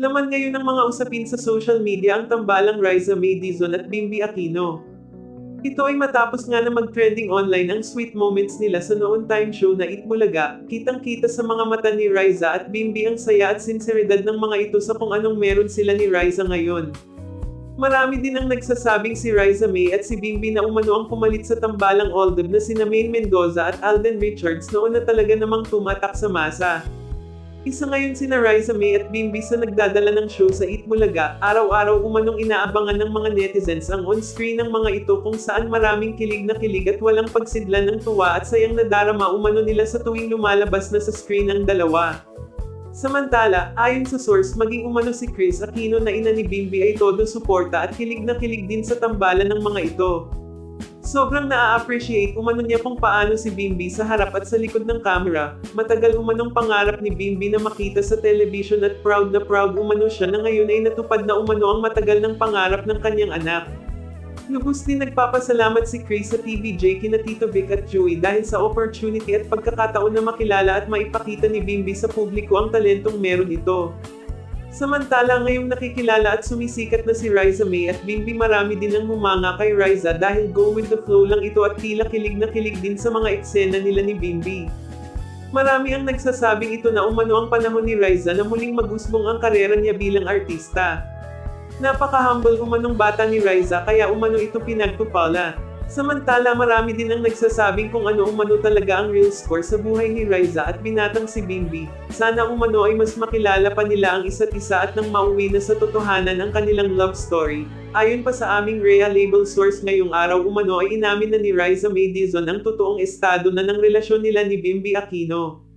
Laman ngayon ng mga usapin sa social media ang tambalang Riza May Dizon at Bimby Aquino. Ito ay matapos nga na mag-trending online ang sweet moments nila sa noon time show na Eat Bulaga. Kitang-kita sa mga mata ni Riza at Bimby ang saya at sinseridad ng mga ito sa kung anong meron sila ni Riza ngayon. Marami din ang nagsasabing si Riza May at si Bimby na umano ang pumalit sa tambalang oldeb na sina Maine Mendoza at Alden Richards noon na talaga namang tumatak sa masa. Isa ngayon sina Riza May at Bimby sa nagdadala ng show sa Eat Bulaga. Araw-araw umanong inaabangan ng mga netizens ang on-screen ng mga ito kung saan maraming kilig na kilig at walang pagsidlan ng tuwa at sayang na darama umano nila sa tuwing lumalabas na sa screen ang dalawa. Samantala, ayon sa source, maging umano si Kris Aquino na ina ni Bimby ay todo suporta at kilig na kilig din sa tambalan ng mga ito. Sobrang naa-appreciate umano niya kung paano si Bimby sa harap at sa likod ng camera. Matagal umanong pangarap ni Bimby na makita sa television at proud na proud umano siya na ngayon ay natupad na umano ang matagal ng pangarap ng kanyang anak. Lubos din nagpapasalamat si Kris sa TVJ kina Tito Vic at Joey dahil sa opportunity at pagkakataon na makilala at maipakita ni Bimby sa publiko ang talentong meron ito. Samantala ngayong nakikilala at sumisikat na si Riza May at Bimby, marami din ang humanga kay Riza dahil go with the flow lang ito at tila kilig na kilig din sa mga eksena nila ni Bimby. Marami ang nagsasabing ito na umano ang panahon ni Riza na muling magusbong ang karera niya bilang artista. Napaka-humble umanong bata ni Riza kaya umano ito pinagpupala. Samantala marami din ang nagsasabing kung ano umano talaga ang real score sa buhay ni Riza at binatang si Bimby. Sana umano ay mas makilala pa nila ang isa't isa at nang mauwi na sa totohanan ang kanilang love story. Ayon pa sa aming Rhea Label source ngayong araw umano ay inamin na ni Riza May Dizon ang totoong estado na ng relasyon nila ni Bimby Aquino.